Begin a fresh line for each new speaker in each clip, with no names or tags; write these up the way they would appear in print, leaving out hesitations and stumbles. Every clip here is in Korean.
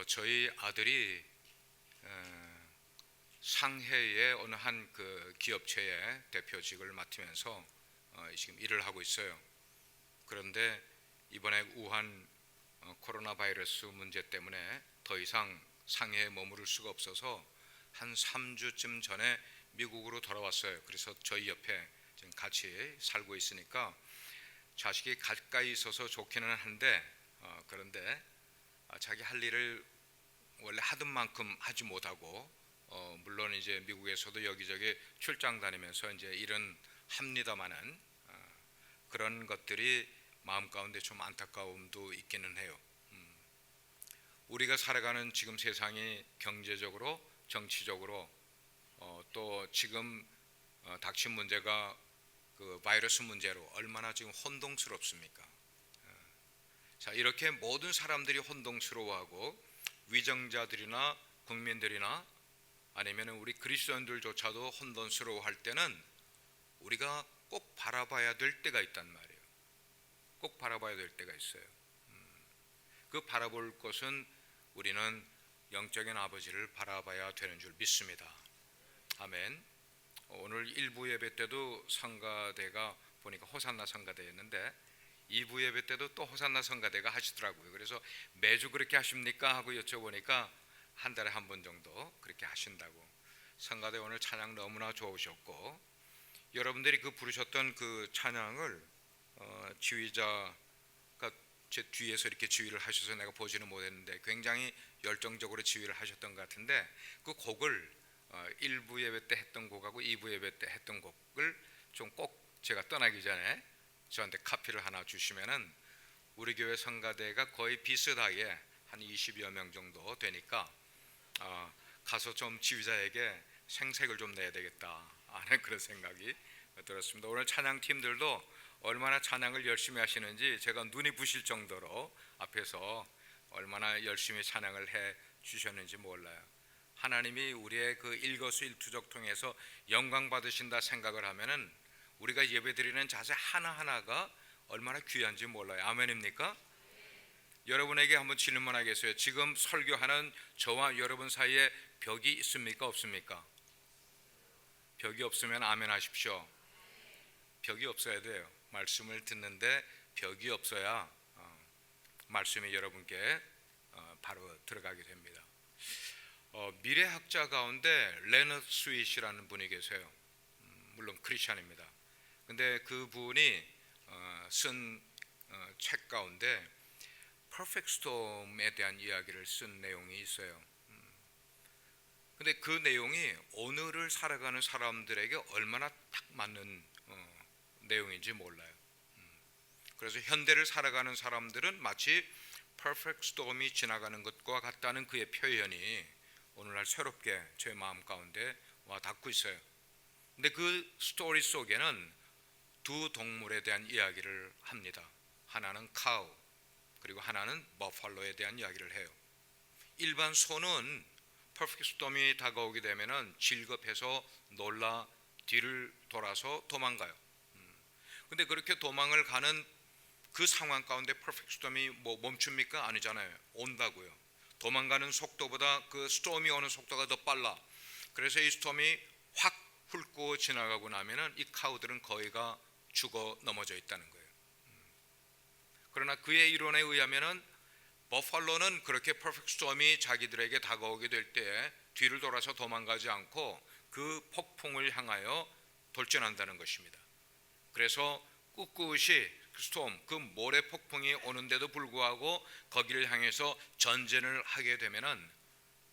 저희 아들이 상해의 어느 한 그 기업체의 대표직을 맡으면서 지금 일을 하고 있어요. 그런데 이번에 우한 코로나 바이러스 문제 때문에 더 이상 상해에 머무를 수가 없어서 한 3주쯤 전에 미국으로 돌아왔어요. 그래서 저희 옆에 지금 같이 살고 있으니까 자식이 가까이 있어서 좋기는 한데 그런데 자기 할 일을 원래 하던 만큼 하지 못하고 물론 이제 미국에서도 여기저기 출장 다니면서 이제 일은 합니다마는 그런 것들이 마음 가운데 좀 안타까움도 있기는 해요. 우리가 살아가는 지금 세상이 경제적으로, 정치적으로 또 지금 닥친 문제가 그 바이러스 문제로 얼마나 지금 혼동스럽습니까? 자, 이렇게 모든 사람들이 혼동스러워하고 위정자들이나 국민들이나 아니면 우리 그리스도인들조차도 혼돈스러워할 때는 우리가 꼭 바라봐야 될 때가 있단 말이에요. 꼭 바라봐야 될 때가 있어요. 그 바라볼 것은 우리는 영적인 아버지를 바라봐야 되는 줄 믿습니다. 아멘. 오늘 1부 예배 때도 성가대가 보니까 호산나 성가대였는데 2부 예배 때도 또 호산나 성가대가 하시더라고요. 그래서 매주 그렇게 하십니까? 하고 여쭤보니까 한 달에 한 번 정도 그렇게 하신다고. 성가대 오늘 찬양 너무나 좋으셨고 여러분들이 그 부르셨던 그 찬양을 지휘자가 제 뒤에서 이렇게 지휘를 하셔서 내가 보지는 못했는데 굉장히 열정적으로 지휘를 하셨던 것 같은데 그 곡을 1부 예배 때 했던 곡하고 2부 예배 때 했던 곡을 좀 꼭 제가 떠나기 전에 저한테 카피를 하나 주시면은 우리 교회 성가대가 거의 비슷하게 한 20여 명 정도 되니까 가서 좀 지휘자에게 생색을 좀 내야 되겠다 하는 그런 생각이 들었습니다. 오늘 찬양팀들도 얼마나 찬양을 열심히 하시는지 제가 눈이 부실 정도로 앞에서 얼마나 열심히 찬양을 해 주셨는지 몰라요. 하나님이 우리의 그 일거수일투족 통해서 영광 받으신다 생각을 하면은 우리가 예배드리는 자세 하나하나가 얼마나 귀한지 몰라요. 아멘입니까? 여러분에게 한번 질문하겠어요. 지금 설교하는 저와 여러분 사이에 벽이 있습니까? 없습니까? 벽이 없으면 아멘 하십시오. 벽이 없어야 돼요. 말씀을 듣는데 벽이 없어야 말씀이 여러분께 바로 들어가게 됩니다. 미래학자 가운데 레너드 스윗이라는 분이 계세요. 물론 크리스찬입니다. 근데 그분이 쓴 책 가운데 퍼펙트 스톰에 대한 이야기를 쓴 내용이 있어요. 근데 그 내용이 오늘을 살아가는 사람들에게 얼마나 딱 맞는 내용인지 몰라요. 그래서 현대를 살아가는 사람들은 마치 퍼펙트 스톰이 지나가는 것과 같다는 그의 표현이 오늘날 새롭게 제 마음 가운데 와 닿고 있어요. 근데 그 스토리 속에는 두 동물에 대한 이야기를 합니다. 하나는 카우 그리고 하나는 버팔로에 대한 이야기를 해요. 일반 소는 퍼펙트 스톰이 다가오게 되면은 질겁해서 놀라 뒤를 돌아서 도망가요. 근데 그렇게 도망을 가는 그 상황 가운데 퍼펙트 스톰이 멈춥니까? 아니잖아요. 온다고요. 도망가는 속도보다 그 스톰이 오는 속도가 더 빨라. 그래서 이 스톰이 확 훑고 지나가고 나면은 이 카우들은 거의가 죽어 넘어져 있다는 거예요. 그러나 그의 이론에 의하면은 버팔로는 그렇게 퍼펙트 스톰이 자기들에게 다가오게 될 때 뒤를 돌아서 도망가지 않고 그 폭풍을 향하여 돌진한다는 것입니다. 그래서 꿋꿋이 스톰, 그 모래 폭풍이 오는데도 불구하고 거기를 향해서 전진을 하게 되면은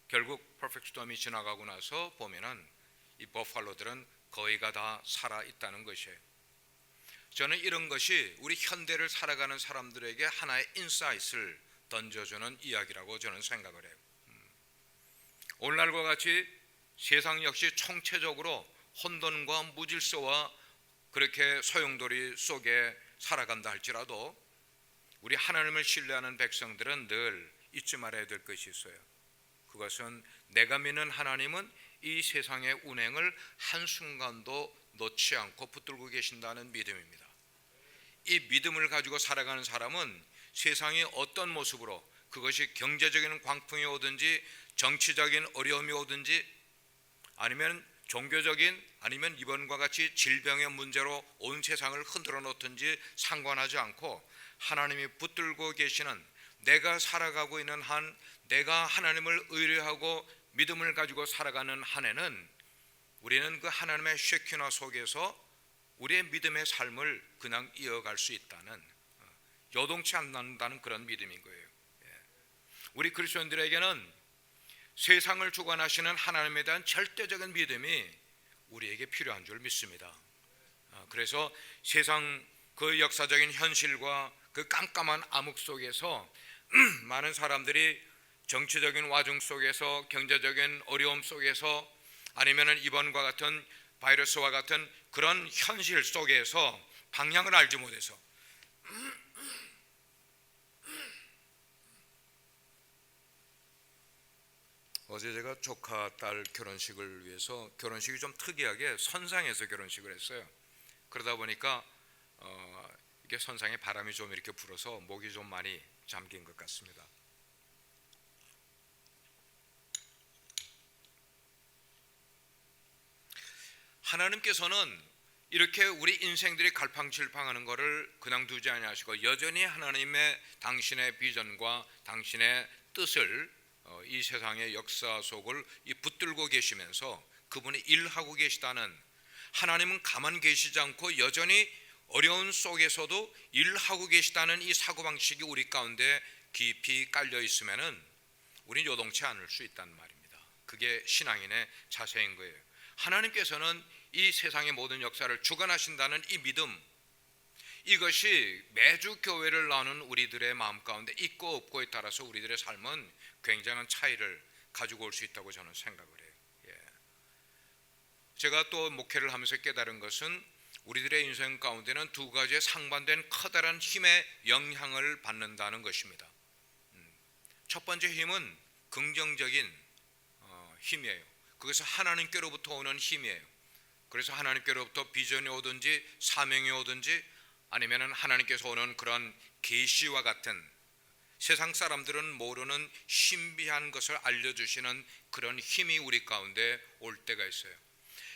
결국 퍼펙트 스톰이 지나가고 나서 보면은 이 버팔로들은 거의가 다 살아 있다는 것이에요. 저는 이런 것이 우리 현대를 살아가는 사람들에게 하나의 인사이트를 던져주는 이야기라고 저는 생각을 해요. 오늘날과 같이 세상 역시 총체적으로 혼돈과 무질서와 그렇게 소용돌이 속에 살아간다 할지라도 우리 하나님을 신뢰하는 백성들은 늘 잊지 말아야 될 것이 있어요. 그것은 내가 믿는 하나님은 이 세상의 운행을 한순간도 놓지 않고 붙들고 계신다는 믿음입니다. 이 믿음을 가지고 살아가는 사람은 세상이 어떤 모습으로 그것이 경제적인 광풍이 오든지 정치적인 어려움이 오든지 아니면 종교적인 아니면 이번과 같이 질병의 문제로 온 세상을 흔들어 놓든지 상관하지 않고 하나님이 붙들고 계시는, 내가 살아가고 있는 한, 내가 하나님을 의뢰하고 믿음을 가지고 살아가는 한에는 우리는 그 하나님의 쉐키나 속에서 우리의 믿음의 삶을 그냥 이어갈 수 있다는, 요동치 않는다는 그런 믿음인 거예요. 우리 그리스도인들에게는 세상을 주관하시는 하나님에 대한 절대적인 믿음이 우리에게 필요한 줄 믿습니다. 그래서 세상 그 역사적인 현실과 그 깜깜한 암흑 속에서 많은 사람들이 정치적인 와중 속에서, 경제적인 어려움 속에서, 아니면 이번과 같은 바이러스와 같은 그런 현실 속에서 방향을 알지 못해서 어제 제가 조카 딸 결혼식을 위해서, 결혼식이 좀 특이하게 선상에서 결혼식을 했어요. 그러다 보니까 이게 선상에 바람이 좀 이렇게 불어서 목이 좀 많이 잠긴 것 같습니다. 하나님께서는 이렇게 우리 인생들이 갈팡질팡하는 것을 그냥 두지 아니하시고 여전히 하나님의 당신의 비전과 당신의 뜻을 이 세상의 역사 속을 붙들고 계시면서 그분이 일하고 계시다는, 하나님은 가만 계시지 않고 여전히 어려운 속에서도 일하고 계시다는 이 사고방식이 우리 가운데 깊이 깔려 있으면은 우리는 요동치 않을 수 있단 말입니다. 그게 신앙인의 자세인 거예요. 하나님께서는 이 세상의 모든 역사를 주관하신다는 이 믿음, 이것이 매주 교회를 나오는 우리들의 마음 가운데 있고 없고에 따라서 우리들의 삶은 굉장한 차이를 가지고 올 수 있다고 저는 생각을 해요. 제가 또 목회를 하면서 깨달은 것은 우리들의 인생 가운데는 두 가지의 상반된 커다란 힘의 영향을 받는다는 것입니다. 첫 번째 힘은 긍정적인 힘이에요. 그것은 하나님께로부터 오는 힘이에요. 그래서 하나님께로부터 비전이 오든지 사명이 오든지 아니면 하나님께서 오는 그런 계시와 같은, 세상 사람들은 모르는 신비한 것을 알려주시는 그런 힘이 우리 가운데 올 때가 있어요.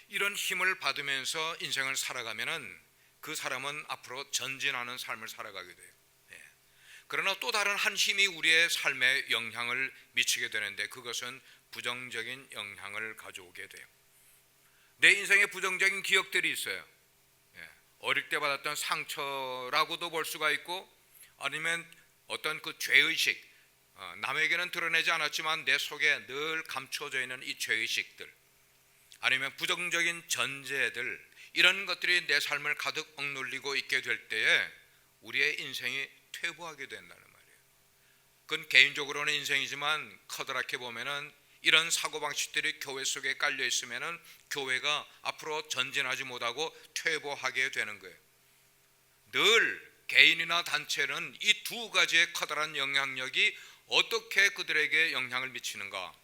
이런 힘을 받으면서 인생을 살아가면은 그 사람은 앞으로 전진하는 삶을 살아가게 돼요. 그러나 또 다른 한 힘이 우리의 삶에 영향을 미치게 되는데 그것은 부정적인 영향을 가져오게 돼요. 내 인생에 부정적인 기억들이 있어요. 어릴 때 받았던 상처라고도 볼 수가 있고, 아니면 어떤 그 죄의식, 남에게는 드러내지 않았지만 내 속에 늘 감춰져 있는 이 죄의식들, 아니면 부정적인 전제들, 이런 것들이 내 삶을 가득 억눌리고 있게 될 때에 우리의 인생이 퇴보하게 된다는 말이에요. 그건 개인적으로는 인생이지만 커다랗게 보면은 이런 사고방식들이 교회 속에 깔려 있으면은 교회가 앞으로 전진하지 못하고 퇴보하게 되는 거예요. 늘 개인이나 단체는 이 두 가지의 커다란 영향력이 어떻게 그들에게 영향을 미치는가,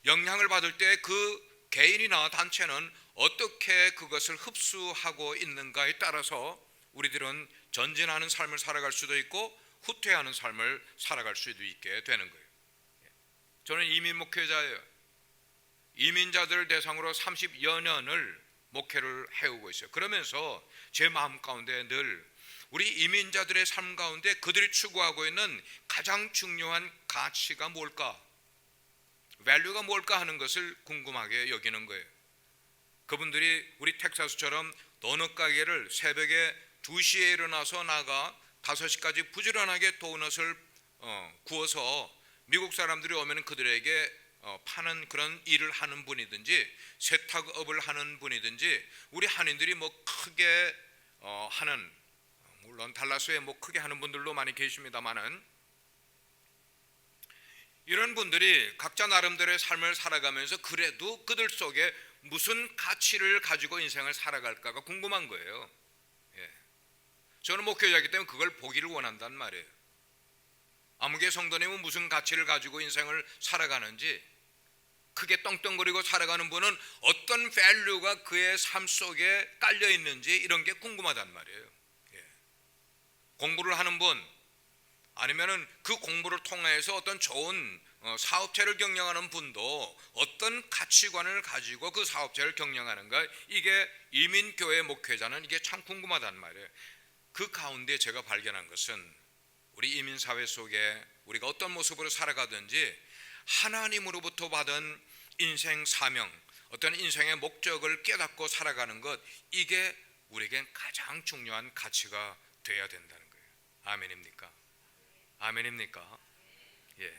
영향을 받을 때 그 개인이나 단체는 어떻게 그것을 흡수하고 있는가에 따라서 우리들은 전진하는 삶을 살아갈 수도 있고 후퇴하는 삶을 살아갈 수도 있게 되는 거예요. 저는 이민 목회자예요. 이민자들을 대상으로 30여 년을 목회를 해오고 있어요. 그러면서 제 마음 가운데 늘 우리 이민자들의 삶 가운데 그들이 추구하고 있는 가장 중요한 가치가 뭘까, 밸류가 뭘까 하는 것을 궁금하게 여기는 거예요. 그분들이 우리 텍사스처럼 도넛 가게를 새벽에 2시에 일어나서 나가 5시까지 부지런하게 도넛을 구워서 미국 사람들이 오면 그들에게 파는 그런 일을 하는 분이든지 세탁업을 하는 분이든지, 우리 한인들이 뭐 크게 하는, 물론 달라스에 뭐 크게 하는 분들도 많이 계십니다만은, 이런 분들이 각자 나름대로의 삶을 살아가면서 그래도 그들 속에 무슨 가치를 가지고 인생을 살아갈까가 궁금한 거예요. 저는 목회자이기 때문에 그걸 보기를 원한단 말이에요. 아무개 성도님은 무슨 가치를 가지고 인생을 살아가는지, 크게 떵떵거리고 살아가는 분은 어떤 밸류가 그의 삶 속에 깔려 있는지, 이런 게 궁금하단 말이에요. 공부를 하는 분, 아니면은 그 공부를 통해서 어떤 좋은 사업체를 경영하는 분도 어떤 가치관을 가지고 그 사업체를 경영하는가, 이게 이민교회 목회자는 이게 참 궁금하단 말이에요. 그 가운데 제가 발견한 것은 우리 이민사회 속에 우리가 어떤 모습으로 살아가든지 하나님으로부터 받은 인생 사명, 어떤 인생의 목적을 깨닫고 살아가는 것, 이게 우리에겐 가장 중요한 가치가 돼야 된다는 거예요. 아멘입니까? 아멘입니까? 예.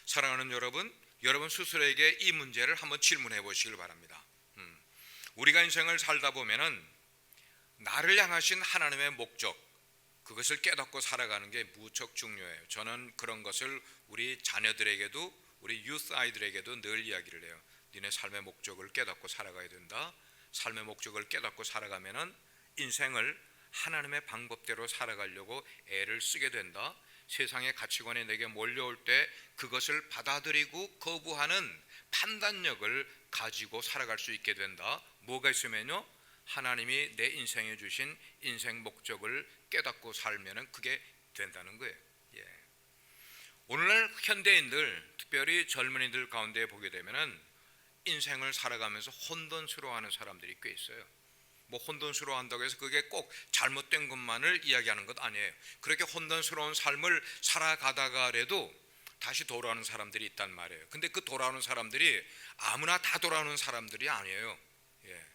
사랑하는 여러분 스스로에게 이 문제를 한번 질문해 보시길 바랍니다. 우리가 인생을 살다 보면은 나를 향하신 하나님의 목적, 그것을 깨닫고 살아가는 게 무척 중요해요. 저는 그런 것을 우리 자녀들에게도, 우리 유스 아이들에게도 늘 이야기를 해요. 니네 삶의 목적을 깨닫고 살아가야 된다. 삶의 목적을 깨닫고 살아가면은 인생을 하나님의 방법대로 살아가려고 애를 쓰게 된다. 세상의 가치관이 내게 몰려올 때 그것을 받아들이고 거부하는 판단력을 가지고 살아갈 수 있게 된다. 뭐가 있으면요, 하나님이 내 인생에 주신 인생 목적을 깨닫고 살면은 그게 된다는 거예요. 예. 오늘날 현대인들, 특별히 젊은이들 가운데 보게 되면은 인생을 살아가면서 혼돈스러워하는 사람들이 꽤 있어요. 뭐 혼돈스러워한다고 해서 그게 꼭 잘못된 것만을 이야기하는 것 아니에요. 그렇게 혼돈스러운 삶을 살아가다가라도 다시 돌아오는 사람들이 있단 말이에요. 근데 그 돌아오는 사람들이 아무나 다 돌아오는 사람들이 아니에요. 예.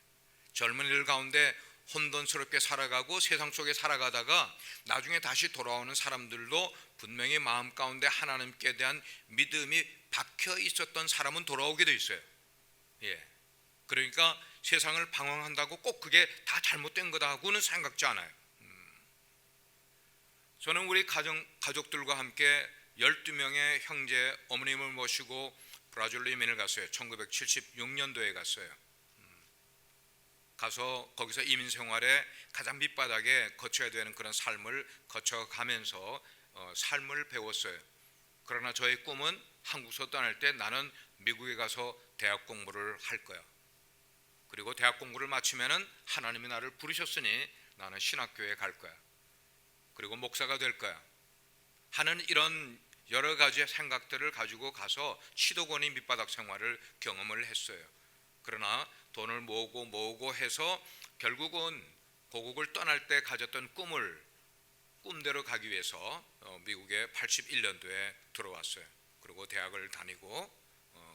젊은이들 가운데 혼돈스럽게 살아가고 세상 속에 살아가다가 나중에 다시 돌아오는 사람들도 분명히 마음 가운데 하나님께 대한 믿음이 박혀 있었던 사람은 돌아오게 돼 있어요. 예. 그러니까 세상을 방황한다고 꼭 그게 다 잘못된 거다고는 생각지 않아요. 저는 우리 가족들과 함께 12명의 형제 어머님을 모시고 브라질로 이민을 갔어요. 1976년도에 갔어요. 가서 거기서 이민 생활에 가장 밑바닥에 거쳐야 되는 그런 삶을 거쳐가면서 삶을 배웠어요. 그러나 저의 꿈은 한국에서 떠날 때 나는 미국에 가서 대학 공부를 할 거야. 그리고 대학 공부를 마치면은 하나님이 나를 부르셨으니 나는 신학교에 갈 거야. 그리고 목사가 될 거야 하는 이런 여러 가지의 생각들을 가지고 가서 시도권이 밑바닥 생활을 경험을 했어요. 그러나 돈을 모으고 해서 결국은 고국을 떠날 때 가졌던 꿈대로 가기 위해서 미국에 81년도에 들어왔어요. 그리고 대학을 다니고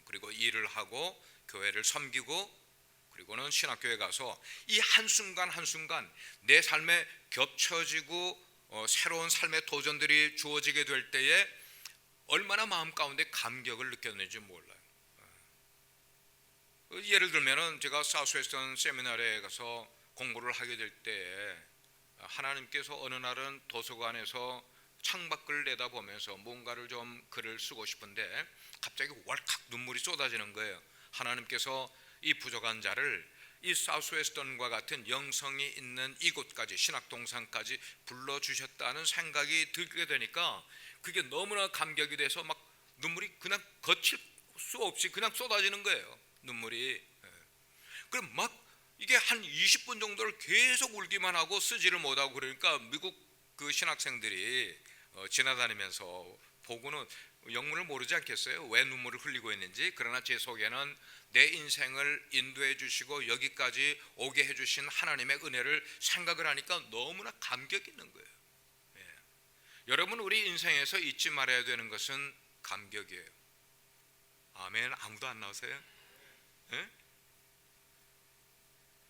그리고 일을 하고 교회를 섬기고 그리고는 신학교에 가서 이 한순간 한순간 내 삶에 겹쳐지고 새로운 삶의 도전들이 주어지게 될 때에 얼마나 마음 가운데 감격을 느꼈는지 몰라요. 예를 들면은 제가 사우스웨스턴 세미나리에 가서 공부를 하게 될 때에 하나님께서 어느 날은 도서관에서 창밖을 내다보면서 뭔가를 좀 글을 쓰고 싶은데 갑자기 왈칵 눈물이 쏟아지는 거예요. 하나님께서 이 부족한 자를 이 사우스웨스턴과 같은 영성이 있는 이곳까지, 신학동산까지 불러주셨다는 생각이 들게 되니까 그게 너무나 감격이 돼서 막 눈물이 그냥 거칠 수 없이 그냥 쏟아지는 거예요. 눈물이. 그럼 막 이게 한 20분 정도를 계속 울기만 하고 쓰지를 못하고 그러니까 미국 그 신학생들이 지나다니면서 보고는 영문을 모르지 않겠어요? 왜 눈물을 흘리고 있는지. 그러나 제 속에는 내 인생을 인도해 주시고 여기까지 오게 해주신 하나님의 은혜를 생각을 하니까 너무나 감격이 있는 거예요. 예. 여러분, 우리 인생에서 잊지 말아야 되는 것은 감격이에요. 아멘. 아무도 안 나오세요? 예?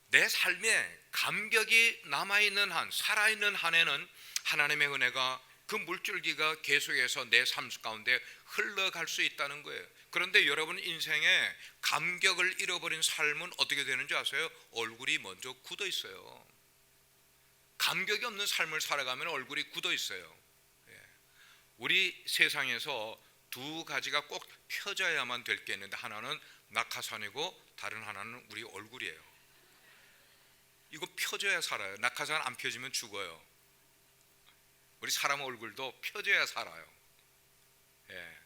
내 삶에 감격이 남아있는 한, 살아있는 한에는 하나님의 은혜가 그 물줄기가 계속해서 내 삶 가운데 흘러갈 수 있다는 거예요. 그런데 여러분 인생에 감격을 잃어버린 삶은 어떻게 되는지 아세요? 얼굴이 먼저 굳어 있어요. 감격이 없는 삶을 살아가면 얼굴이 굳어 있어요. 우리 세상에서 두 가지가 꼭 펴져야만 될 게 있는데 하나는 낙하산이고 다른 하나는 우리 얼굴이에요. 이거 펴져야 살아요. 낙하산 안 펴지면 죽어요. 우리 사람 얼굴도 펴져야 살아요. 예.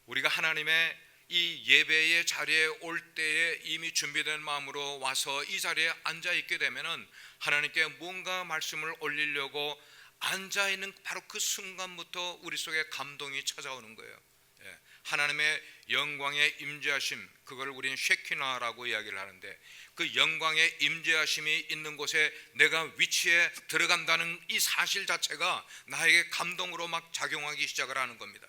우리가 하나님의 이 예배의 자리에 올 때에 이미 준비된 마음으로 와서 이 자리에 앉아 있게 되면은 하나님께 뭔가 말씀을 올리려고 앉아있는 바로 그 순간부터 우리 속에 감동이 찾아오는 거예요. 예, 하나님의 영광의 임재하심, 그걸 우리는 쉐키나라고 이야기를 하는데, 그 영광의 임재하심이 있는 곳에 내가 위치에 들어간다는 이 사실 자체가 나에게 감동으로 막 작용하기 시작을 하는 겁니다.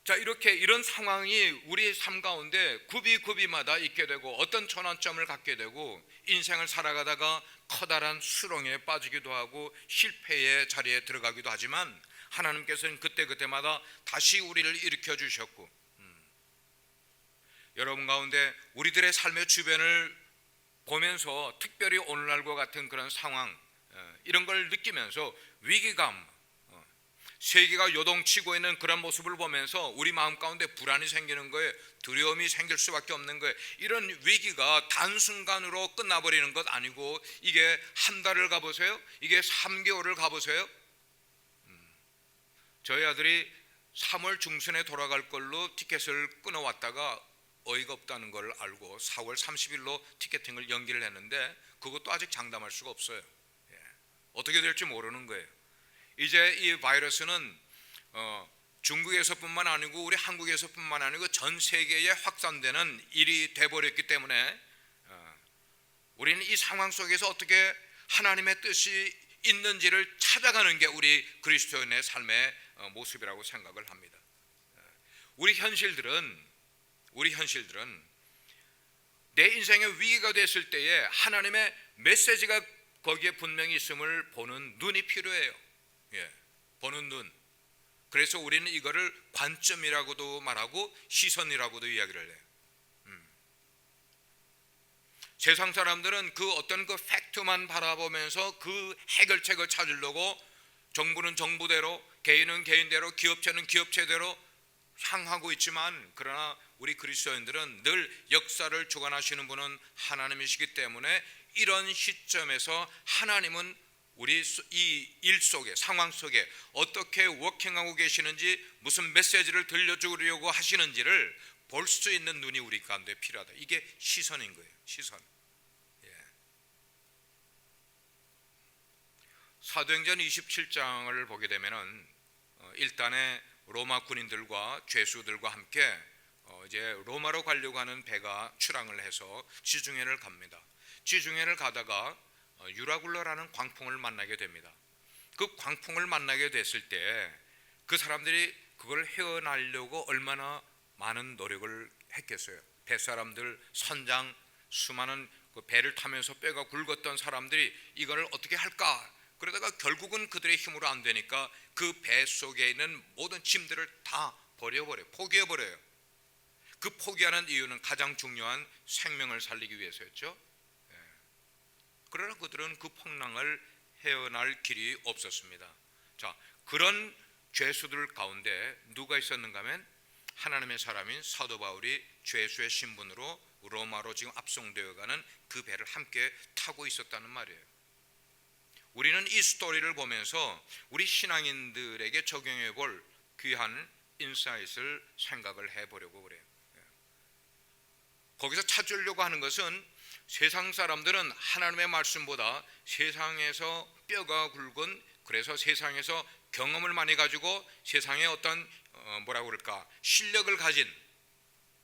자, 이렇게 이런 상황이 우리 삶 가운데 굽이굽이마다 있게 되고 어떤 전환점을 갖게 되고 인생을 살아가다가 커다란 수렁에 빠지기도 하고 실패의 자리에 들어가기도 하지만 하나님께서는 그때그때마다 다시 우리를 일으켜 주셨고, 여러분 가운데 우리들의 삶의 주변을 보면서 특별히 오늘날과 같은 그런 상황, 이런 걸 느끼면서 위기감, 세계가 요동치고 있는 그런 모습을 보면서 우리 마음 가운데 불안이 생기는 거예요. 두려움이 생길 수밖에 없는 거예요. 이런 위기가 단순간으로 끝나버리는 것 아니고 이게 한 달을 가보세요. 이게 3개월을 가보세요. 저희 아들이 3월 중순에 돌아갈 걸로 티켓을 끊어왔다가 어이가 없다는 걸 알고 4월 30일로 티켓팅을 연기를 했는데 그것도 아직 장담할 수가 없어요. 어떻게 될지 모르는 거예요. 이제 이 바이러스는 중국에서뿐만 아니고 우리 한국에서뿐만 아니고 전 세계에 확산되는 일이 돼버렸기 때문에 우리는 이 상황 속에서 어떻게 하나님의 뜻이 있는지를 찾아가는 게 우리 그리스도인의 삶의 모습이라고 생각을 합니다. 우리 현실들은 내 인생의 위기가 됐을 때에 하나님의 메시지가 거기에 분명히 있음을 보는 눈이 필요해요. 보는 눈. 그래서 우리는 이거를 관점이라고도 말하고 시선이라고도 이야기를 해요. 세상 사람들은 그 어떤 그 팩트만 바라보면서 그 해결책을 찾으려고 정부는 정부대로, 개인은 개인대로, 기업체는 기업체대로 향하고 있지만, 그러나 우리 그리스도인들은 늘 역사를 주관하시는 분은 하나님이시기 때문에 이런 시점에서 하나님은 우리 이 일 속에, 상황 속에 어떻게 워킹하고 계시는지, 무슨 메시지를 들려주려고 하시는지를 볼 수 있는 눈이 우리 가운데 필요하다. 이게 시선인 거예요. 시선. 사도행전 27장을 보게 되면은 일단의 로마 군인들과 죄수들과 함께 이제 로마로 가려고 하는 배가 출항을 해서 지중해를 갑니다. 지중해를 가다가 유라굴라라는 광풍을 만나게 됩니다. 그 광풍을 만나게 됐을 때 그 사람들이 그걸 헤어나려고 얼마나 많은 노력을 했겠어요. 뱃사람들, 선장, 수많은 그 배를 타면서 뼈가 굵었던 사람들이 이걸 어떻게 할까? 그러다가 결국은 그들의 힘으로 안 되니까 그 배 속에 있는 모든 짐들을 다 버려버려요. 포기해버려요. 그 포기하는 이유는 가장 중요한 생명을 살리기 위해서였죠. 그러나 그들은 그 풍랑을 헤어날 길이 없었습니다. 자, 그런 죄수들 가운데 누가 있었는가 하면 하나님의 사람인 사도 바울이 죄수의 신분으로 로마로 지금 압송되어 가는 그 배를 함께 타고 있었다는 말이에요. 우리는 이 스토리를 보면서 우리 신앙인들에게 적용해 볼 귀한 인사이트를 생각을 해보려고 그래요. 거기서 찾으려고 하는 것은 세상 사람들은 하나님의 말씀보다 세상에서 뼈가 굵은, 그래서 세상에서 경험을 많이 가지고 세상에 어떤 뭐라고 그럴까, 실력을 가진,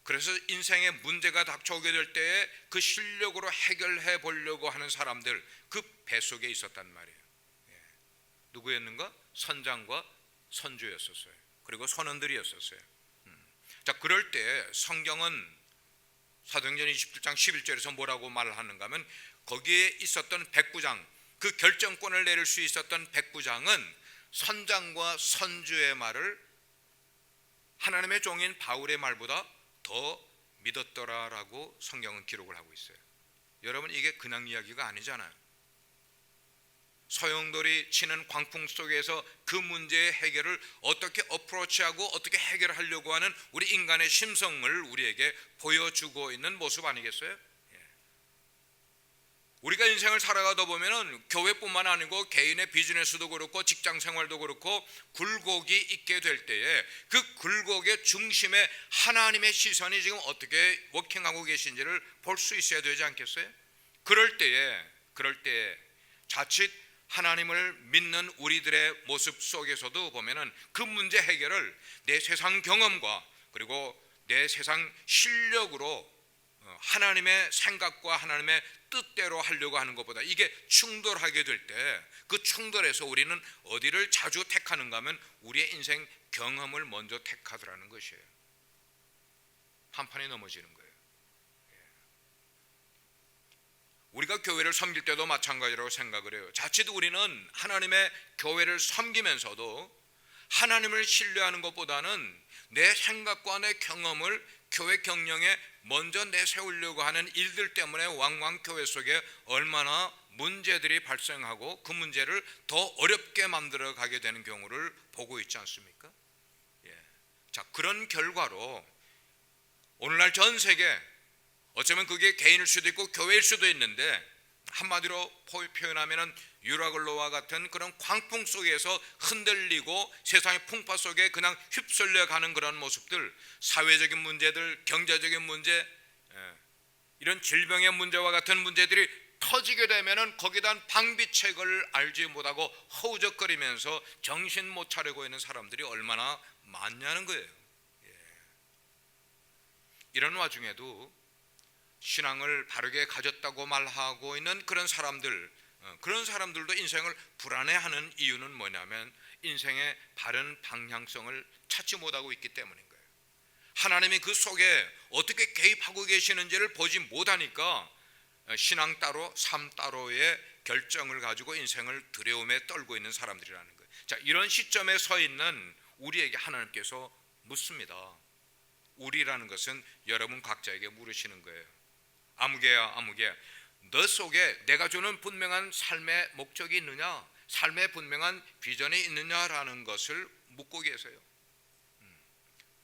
그래서 인생에 문제가 닥쳐오게 될 때에 그 실력으로 해결해 보려고 하는 사람들, 그 배 속에 있었단 말이에요. 누구였는가? 선장과 선주였었어요. 그리고 선원들이었었어요. 자, 그럴 때 성경은 사도행전 27장 11절에서 뭐라고 말을 하는가 하면 거기에 있었던 백부장, 그 결정권을 내릴 수 있었던 백부장은 선장과 선주의 말을 하나님의 종인 바울의 말보다 더 믿었더라라고 성경은 기록을 하고 있어요. 여러분, 이게 그냥 이야기가 아니잖아요. 소용돌이 치는 광풍 속에서 그 문제의 해결을 어떻게 어프로치하고 어떻게 해결하려고 하는 우리 인간의 심성을 우리에게 보여주고 있는 모습 아니겠어요? 우리가 인생을 살아가다 보면은 교회뿐만 아니고 개인의 비즈니스도 그렇고 직장 생활도 그렇고 굴곡이 있게 될 때에 그 굴곡의 중심에 하나님의 시선이 지금 어떻게 워킹하고 계신지를 볼 수 있어야 되지 않겠어요? 그럴 때에 자칫 하나님을 믿는 우리들의 모습 속에서도 보면은 그 문제 해결을 내 세상 경험과 그리고 내 세상 실력으로 하나님의 생각과 하나님의 뜻대로 하려고 하는 것보다 이게 충돌하게 될 때 그 충돌에서 우리는 어디를 자주 택하는가 하면 우리의 인생 경험을 먼저 택하더라는 것이에요. 한판에 넘어지는 거예요. 우리가 교회를 섬길 때도 마찬가지라고 생각을 해요. 자칫 우리는 하나님의 교회를 섬기면서도 하나님을 신뢰하는 것보다는 내 생각과 내 경험을 교회 경영에 먼저 내세우려고 하는 일들 때문에 왕왕 교회 속에 얼마나 문제들이 발생하고 그 문제를 더 어렵게 만들어 가게 되는 경우를 보고 있지 않습니까? 자, 그런 결과로 오늘날 전 세계, 어쩌면 그게 개인일 수도 있고 교회일 수도 있는데, 한마디로 표현하면 유라글로와 같은 그런 광풍 속에서 흔들리고 세상의 풍파 속에 그냥 휩쓸려 가는 그런 모습들, 사회적인 문제들, 경제적인 문제, 이런 질병의 문제와 같은 문제들이 터지게 되면은 거기에 대한 방비책을 알지 못하고 허우적거리면서 정신 못 차리고 있는 사람들이 얼마나 많냐는 거예요. 이런 와중에도 신앙을 바르게 가졌다고 말하고 있는 그런 사람들도 인생을 불안해하는 이유는 뭐냐면 인생의 바른 방향성을 찾지 못하고 있기 때문인 거예요. 하나님이 그 속에 어떻게 개입하고 계시는지를 보지 못하니까 신앙 따로 삶 따로의 결정을 가지고 인생을 두려움에 떨고 있는 사람들이라는 거예요. 자, 이런 시점에 서 있는 우리에게 하나님께서 묻습니다. 우리라는 것은 여러분 각자에게 물으시는 거예요. 아무개야, 아무개, 너 속에 내가 주는 분명한 삶의 목적이 있느냐, 삶의 분명한 비전이 있느냐라는 것을 묻고 계세요.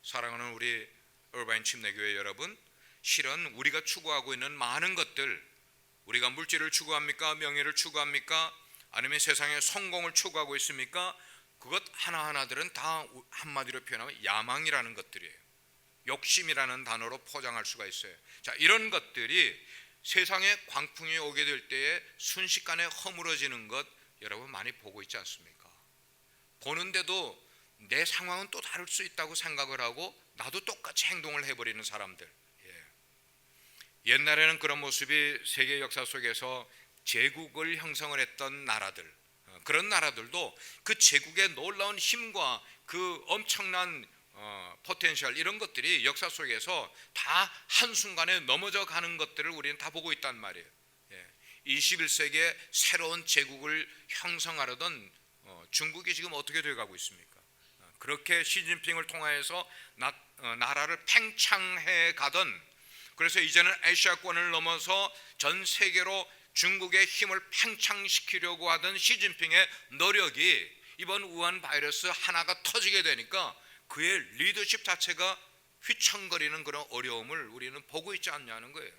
사랑하는 우리 얼바인 침례교회 여러분, 실은 우리가 추구하고 있는 많은 것들, 우리가 물질을 추구합니까? 명예를 추구합니까? 아니면 세상의 성공을 추구하고 있습니까? 그것 하나하나들은 다 한마디로 표현하면 야망이라는 것들이에요. 욕심이라는 단어로 포장할 수가 있어요. 자, 이런 것들이 세상에 광풍이 오게 될 때에 순식간에 허물어지는 것 여러분 많이 보고 있지 않습니까? 보는데도 내 상황은 또 다를 수 있다고 생각을 하고 나도 똑같이 행동을 해버리는 사람들. 옛날에는 그런 모습이 세계 역사 속에서 제국을 형성을 했던 나라들, 그런 나라들도 그 제국의 놀라운 힘과 그 엄청난 포텐셜, 이런 것들이 역사 속에서 다 한순간에 넘어져 가는 것들을 우리는 다 보고 있단 말이에요. 21세기에 새로운 제국을 형성하려던 중국이 지금 어떻게 돼가고 있습니까? 그렇게 시진핑을 통하여서 나라를 팽창해 가던, 그래서 이제는 아시아권을 넘어서 전 세계로 중국의 힘을 팽창시키려고 하던 시진핑의 노력이 이번 우한 바이러스 하나가 터지게 되니까 그의 리더십 자체가 휘청거리는 그런 어려움을 우리는 보고 있지 않냐는 거예요.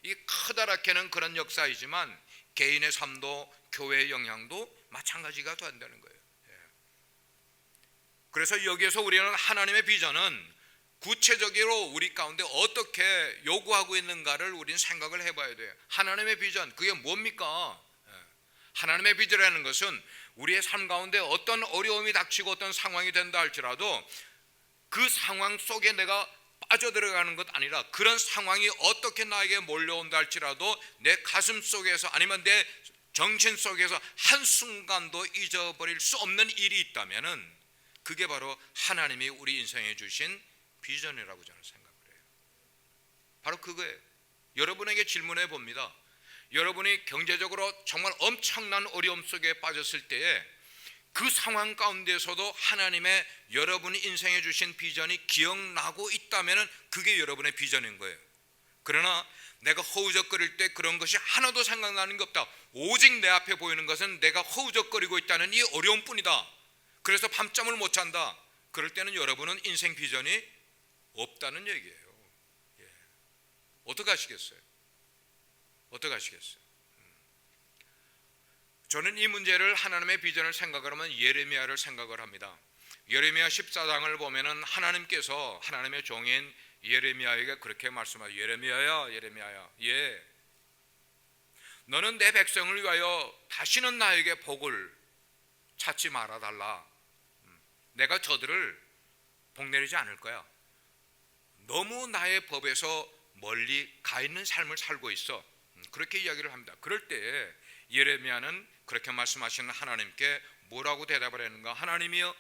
이게 커다랗게는 그런 역사이지만 개인의 삶도 교회의 영향도 마찬가지가 된다는 거예요. 그래서 여기에서 우리는 하나님의 비전은 구체적으로 우리 가운데 어떻게 요구하고 있는가를 우리는 생각을 해봐야 돼요. 하나님의 비전, 그게 뭡니까? 하나님의 비전이라는 것은 우리의 삶 가운데 어떤 어려움이 닥치고 어떤 상황이 된다 할지라도 그 상황 속에 내가 빠져들어가는 것 아니라 그런 상황이 어떻게 나에게 몰려온다 할지라도 내 가슴 속에서 아니면 내 정신 속에서 한순간도 잊어버릴 수 없는 일이 있다면은 그게 바로 하나님이 우리 인생에 주신 비전이라고 저는 생각을 해요. 바로 그거예요. 여러분에게 질문해 봅니다. 여러분이 경제적으로 정말 엄청난 어려움 속에 빠졌을 때에 그 상황 가운데서도 하나님의 여러분이 인생에 주신 비전이 기억나고 있다면 그게 여러분의 비전인 거예요. 그러나 내가 허우적거릴 때 그런 것이 하나도 생각나는 게 없다. 오직 내 앞에 보이는 것은 내가 허우적거리고 있다는 이 어려움뿐이다. 그래서 밤잠을 못 잔다. 그럴 때는 여러분은 인생 비전이 없다는 얘기예요. 어떻게 하시겠어요? 어떻게 하시겠어요? 저는 이 문제를 하나님의 비전을 생각을 하면 예레미야를 생각을 합니다. 예레미야 14장을 보면은 하나님께서 하나님의 종인 예레미야에게 그렇게 말씀하세요. 예레미야야, 예레미야야, 너는 내 백성을 위하여 다시는 나에게 복을 찾지 말아달라. 내가 저들을 복내리지 않을 거야. 너무 나의 법에서 멀리 가 있는 삶을 살고 있어. 그렇게 이야기를 합니다. 그럴 때에 예레미야는 그렇게 말씀하시는 하나님께 뭐라고 대답을 했는가? 하나님이여,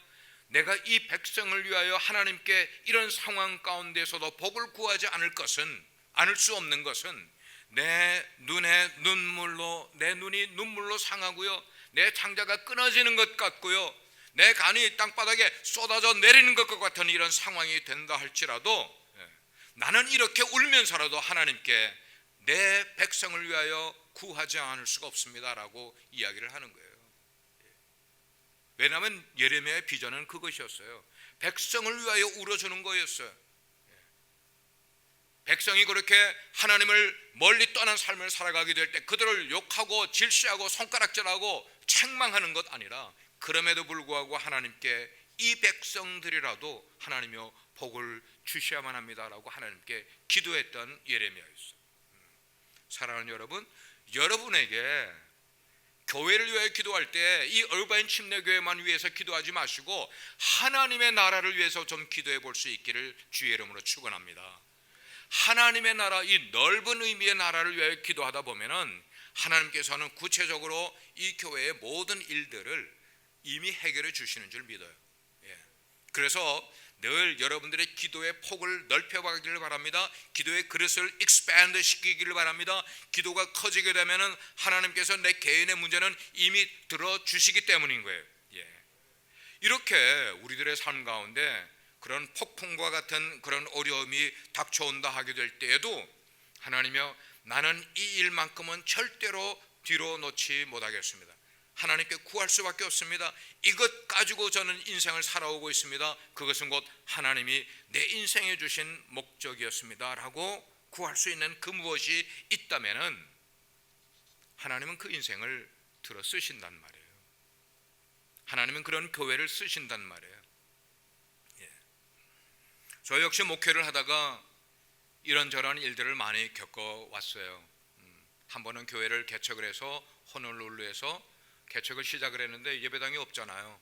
내가 이 백성을 위하여 하나님께 이런 상황 가운데서도 복을 구하지 않을 수 없는 것은 내 눈이 눈물로 상하고요, 내 창자가 끊어지는 것 같고요, 내 간이 땅바닥에 쏟아져 내리는 것 같은 이런 상황이 된다 할지라도 나는 이렇게 울면서라도 하나님께 내 백성을 위하여 구하지 않을 수가 없습니다라고 이야기를 하는 거예요. 왜냐하면 예레미야의 비전은 그것이었어요. 백성을 위하여 울어주는 거였어요. 백성이 그렇게 하나님을 멀리 떠난 삶을 살아가게 될 때 그들을 욕하고 질시하고 손가락질하고 책망하는 것 아니라, 그럼에도 불구하고 하나님께 이 백성들이라도 하나님이여 복을 주셔야만 합니다라고 하나님께 기도했던 예레미야였어요. 사랑하는 여러분, 여러분에게 교회를 위하여 기도할 때 이 얼바인 침례교회만 위해서 기도하지 마시고 하나님의 나라를 위해서 좀 기도해 볼 수 있기를 주의 이름으로 축원합니다. 하나님의 나라, 이 넓은 의미의 나라를 위하여 기도하다 보면은 하나님께서는 구체적으로 이 교회의 모든 일들을 이미 해결해 주시는 줄 믿어요. 그래서 늘 여러분들의 기도의 폭을 넓혀가기를 바랍니다. 기도의 그릇을 expand 시키기를 바랍니다. 기도가 커지게 되면은 하나님께서 내 개인의 문제는 이미 들어주시기 때문인 거예요. 이렇게 우리들의 삶 가운데 그런 폭풍과 같은 그런 어려움이 닥쳐온다 하게 될 때에도 하나님이여, 나는 이 일만큼은 절대로 뒤로 놓지 못하겠습니다. 하나님께 구할 수밖에 없습니다. 이것 가지고 저는 인생을 살아오고 있습니다. 그것은 곧 하나님이 내 인생에 주신 목적이었습니다 라고 구할 수 있는 그 무엇이 있다면은 하나님은 그 인생을 들어 쓰신단 말이에요. 하나님은 그런 교회를 쓰신단 말이에요. 저 역시 목회를 하다가 이런저런 일들을 많이 겪어왔어요. 한 번은 교회를 개척을 해서 호놀룰루에서 개척을 시작을 했는데 예배당이 없잖아요.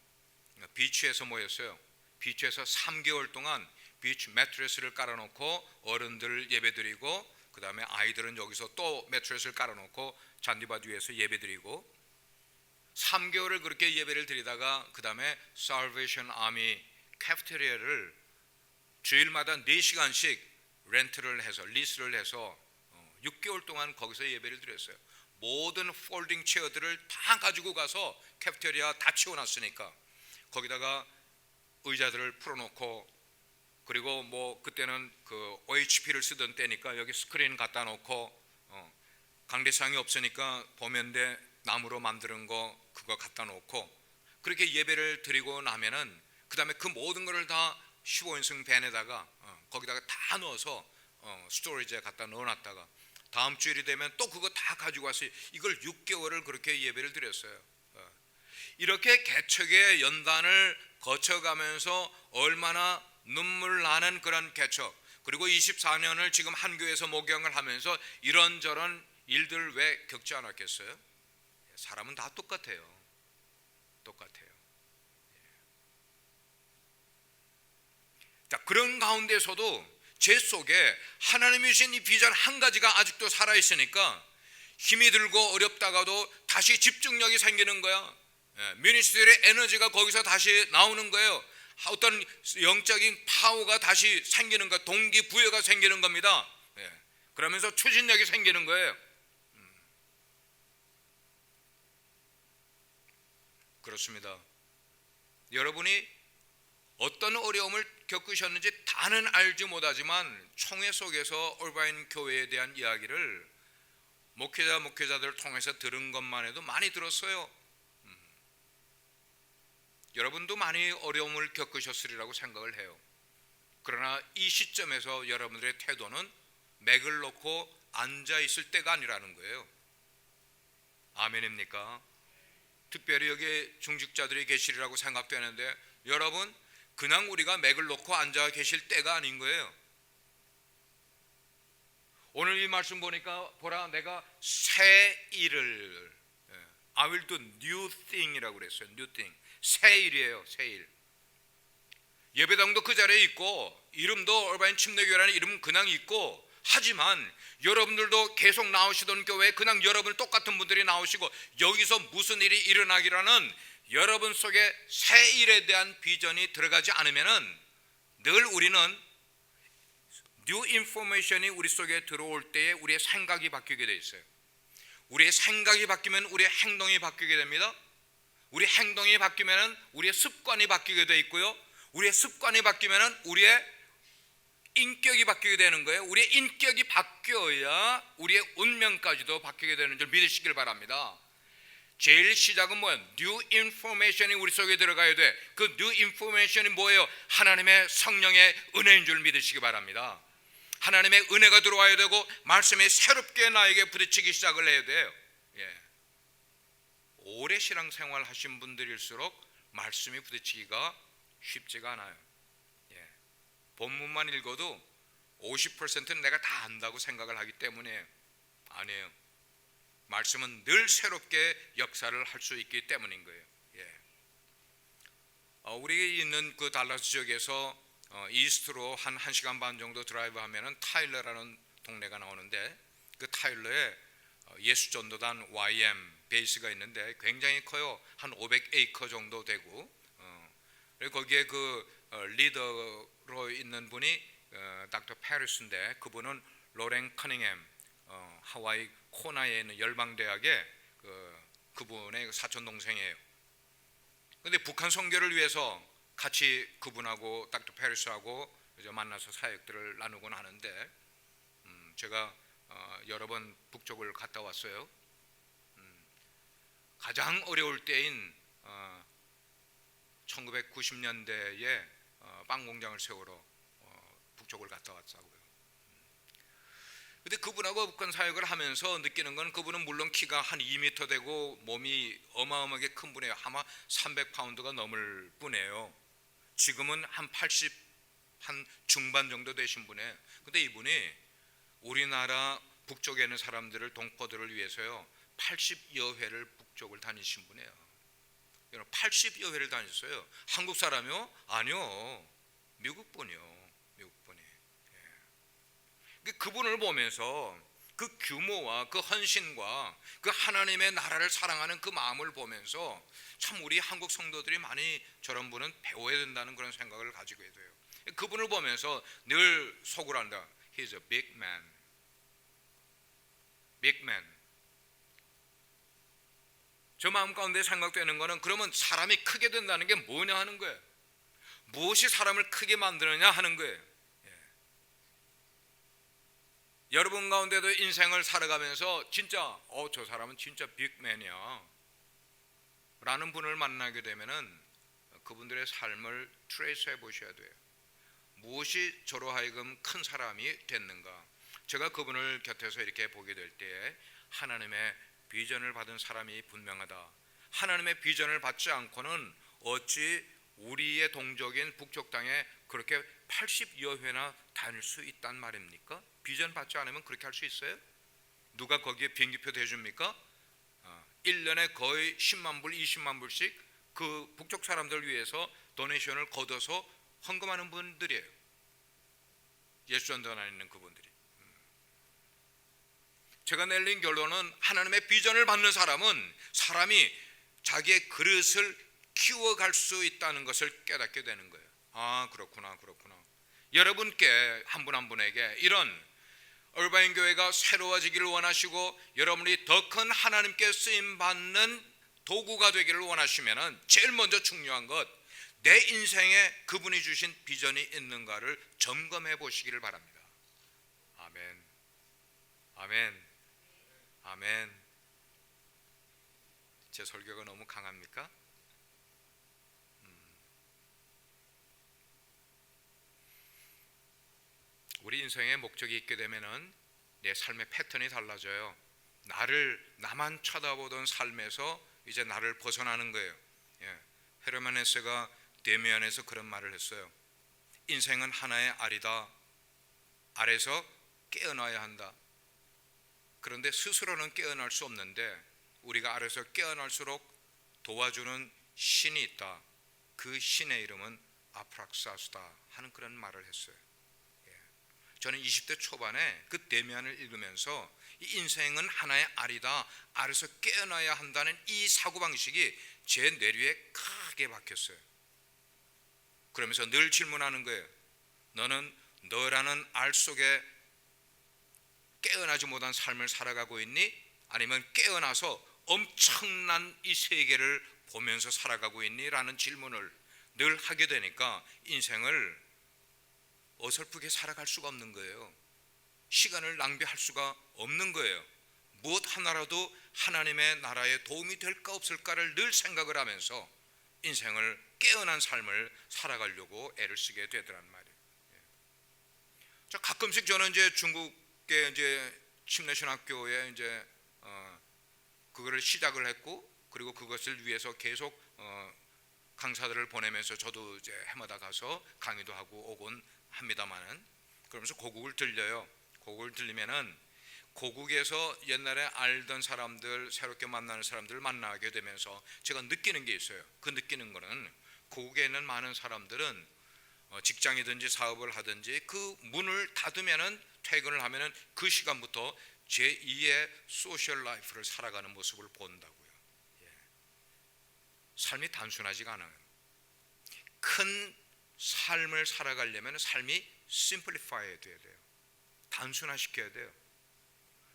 비치에서 모였어요. 비치에서 3개월 동안 비치 매트리스를 깔아놓고 어른들 예배드리고, 그 다음에 아이들은 여기서 또 매트리스를 깔아놓고 잔디밭 위에서 예배드리고, 3개월을 그렇게 예배를 드리다가 그 다음에 Salvation Army 카페테리아를 주일마다 4시간씩 렌트를 해서 리스를 해서 6개월 동안 거기서 예배를 드렸어요. 모든 폴딩 체어들을 다 가지고 가서 카페테리아 다 치워놨으니까 거기다가 의자들을 풀어놓고, 그리고 뭐 그때는 그 OHP를 쓰던 때니까 여기 스크린 갖다 놓고, 강대상이 없으니까 보면대 나무로 만드는 거 그거 갖다 놓고, 그렇게 예배를 드리고 나면은 그 다음에 그 모든 거를 다 15인승 밴에다가 거기다가 다 넣어서 스토리지에 갖다 넣어놨다가 다음 주일이 되면 또 그거 다 가지고 와서 이걸 6개월을 그렇게 예배를 드렸어요. 이렇게 개척의 연단을 거쳐가면서 얼마나 눈물 나는 그런 개척, 그리고 24년을 지금 한 교회에서 목양을 하면서 이런저런 일들 왜 겪지 않았겠어요? 사람은 다 똑같아요. 자, 그런 가운데서도 제 속에 하나님이 주신 이 비전 한 가지가 아직도 살아있으니까 힘이 들고 어렵다가도 다시 집중력이 생기는 거야. 미니스트리의 에너지가 거기서 다시 나오는 거예요. 어떤 영적인 파워가 다시 생기는 거, 동기부여가 생기는 겁니다. 그러면서 추진력이 생기는 거예요. 그렇습니다. 여러분이 어떤 어려움을 겪으셨는지 다는 알지 못하지만 총회 속에서 올바인 교회에 대한 이야기를 목회자들을 통해서 들은 것만 해도 많이 들었어요. 여러분도 많이 어려움을 겪으셨으리라고 생각을 해요. 그러나 이 시점에서 여러분들의 태도는 맥을 놓고 앉아있을 때가 아니라는 거예요. 아멘입니까? 특별히 여기 중직자들이 계시리라고 생각되는데 여러분, 그냥 우리가 맥을 놓고 앉아 계실 때가 아닌 거예요. 오늘 이 말씀 보니까 보라, 내가 새 일을 I will do new thing이라고 그랬어요. new thing. 새 일이에요. 새 일. 예배당도 그 자리에 있고 이름도 얼바인 침례교회라는 이름은 그냥 있고, 하지만 여러분들도 계속 나오시던 교회에 그냥 여러분 똑같은 분들이 나오시고 여기서 무슨 일이 일어나기라는 여러분 속에 새 일에 대한 비전이 들어가지 않으면은 늘 우리는 뉴 인포메이션이 우리 속에 들어올 때에 우리의 생각이 바뀌게 돼 있어요. 우리의 생각이 바뀌면 우리의 행동이 바뀌게 됩니다. 우리 행동이 바뀌면 우리의 습관이 바뀌게 돼 있고요. 우리의 습관이 바뀌면 우리의 인격이 바뀌게 되는 거예요. 우리의 인격이 바뀌어야 우리의 운명까지도 바뀌게 되는 줄 믿으시길 바랍니다. 제일 시작은 뭐예요? 뉴 인포메이션이 우리 속에 들어가야 돼. 그 뉴 인포메이션이 뭐예요? 하나님의 성령의 은혜인 줄 믿으시기 바랍니다. 하나님의 은혜가 들어와야 되고 말씀이 새롭게 나에게 부딪히기 시작을 해야 돼요. 오래 신앙생활 하신 분들일수록 말씀이 부딪히기가 쉽지가 않아요. 본문만 읽어도 50%는 내가 다 안다고 생각을 하기 때문에 아니에요. 말씀은 늘 새롭게 역사를 할 수 있기 때문인 거예요. 우리 있는 그 달라스 지역에서 이스트로 한 1시간 반 정도 드라이브 하면은 타일러라는 동네가 나오는데, 그 타일러에 예수전도단 YM 베이스가 있는데 굉장히 커요. 한 500에이커 정도 되고, 거기에 그 리더로 있는 분이 닥터 페리스인데, 그분은 로렌 커닝햄, 하와이 코나에 있는 열방대학의 그분의 사촌 동생이에요. 근데 북한 선교를 위해서 같이 그분하고 닥터 페리스하고 만나서 사역들을 나누곤 하는데, 제가 여러 번 북쪽을 갔다 왔어요. 가장 어려울 때인 1990년대에 빵 공장을 세우러 북쪽을 갔다 왔다고요. 근데 그분하고 북한 사역을 하면서 느끼는 건, 그분은 물론 키가 한 2m 되고 몸이 어마어마하게 큰 분이에요. 아마 300파운드가 넘을 분이에요. 지금은 한 80, 한 중반 정도 되신 분이에요. 근데 이분이 우리나라 북쪽에 있는 사람들을, 동포들을 위해서요 80여 회를 북쪽을 다니신 분이에요. 80여 회를 다녔어요. 한국 사람이요? 아니요, 미국 분이요. 미국 분이. 그분을 보면서 그 규모와 그 헌신과 그 하나님의 나라를 사랑하는 그 마음을 보면서 참 우리 한국 성도들이 많이 저런 분은 배워야 된다는 그런 생각을 가지고 돼요. 그분을 보면서 늘 속을 한다. He's a big man. Big man. 저 마음 가운데 생각되는 거는, 그러면 사람이 크게 된다는 게 뭐냐 하는 거예요. 무엇이 사람을 크게 만드느냐 하는 거예요. 여러분 가운데도 인생을 살아가면서 진짜 저 사람은 진짜 빅맨이야 라는 분을 만나게 되면은 그분들의 삶을 트레이스 해 보셔야 돼요. 무엇이 저로 하여금 큰 사람이 됐는가. 제가 그분을 곁에서 이렇게 보게 될 때 하나님의 비전을 받은 사람이 분명하다. 하나님의 비전을 받지 않고는 어찌 우리의 동족인 북쪽 땅에 그렇게 80여 회나 다닐 수 있단 말입니까? 비전 받지 않으면 그렇게 할 수 있어요? 누가 거기에 비행기표 대줍니까? 1년에 거의 10만 불, 20만 불씩 그 북쪽 사람들 위해서 도네이션을 걷어서 헌금하는 분들이에요. 예수전도단에 있는 그분들이. 제가 내린 결론은, 하나님의 비전을 받는 사람은 사람이 자기의 그릇을 키워갈 수 있다는 것을 깨닫게 되는 거예요. 그렇구나. 여러분께 한 분 한 분에게 이런 얼바인 교회가 새로워지기를 원하시고 여러분이 더 큰 하나님께 쓰임받는 도구가 되기를 원하시면 제일 먼저 중요한 것, 내 인생에 그분이 주신 비전이 있는가를 점검해 보시기를 바랍니다. 아멘. 아멘. 아멘. 제 설교가 너무 강합니까? 우리 인생에 목적이 있게 되면은 내 삶의 패턴이 달라져요. 나만 쳐다보던 삶에서 이제 나를 벗어나는 거예요. 헤르만 헤세가 데미안에서 그런 말을 했어요. 인생은 하나의 알이다. 알에서 깨어나야 한다. 그런데 스스로는 깨어날 수 없는데 우리가 알아서 깨어날수록 도와주는 신이 있다. 그 신의 이름은 아프락사스다 하는 그런 말을 했어요. 저는 20대 초반에 그 데미안을 읽으면서 이 인생은 하나의 알이다, 알에서 깨어나야 한다는 이 사고방식이 제 뇌리에 크게 박혔어요. 그러면서 늘 질문하는 거예요. 너는 너라는 알 속에 깨어나지 못한 삶을 살아가고 있니? 아니면 깨어나서 엄청난 이 세계를 보면서 살아가고 있니? 라는 질문을 늘 하게 되니까 인생을 어설프게 살아갈 수가 없는 거예요. 시간을 낭비할 수가 없는 거예요. 무엇 하나라도 하나님의 나라에 도움이 될까 없을까를 늘 생각을 하면서 인생을 깨어난 삶을 살아가려고 애를 쓰게 되더란 말이에요. 자, 가끔씩 저는 이제 중국의 이제 침례신학교에 이제 그거를 시작을 했고, 그리고 그것을 위해서 계속 강사들을 보내면서 저도 이제 해마다 가서 강의도 하고 오곤 합니다만은, 그러면서 고국을 들려요. 고국을 들리면은 고국에서 옛날에 알던 사람들, 새롭게 만나는 사람들을 만나게 되면서 제가 느끼는 게 있어요. 그 느끼는 거는 고국에 있는 많은 사람들은 직장이든지 사업을 하든지 그 문을 닫으면은, 퇴근을 하면은 그 시간부터 제2의 소셜 라이프를 살아가는 모습을 본다고요. 삶이 단순하지가 않아요. 큰 삶을 살아가려면 삶이 심플리파이 돼야 돼요. 단순화시켜야 돼요.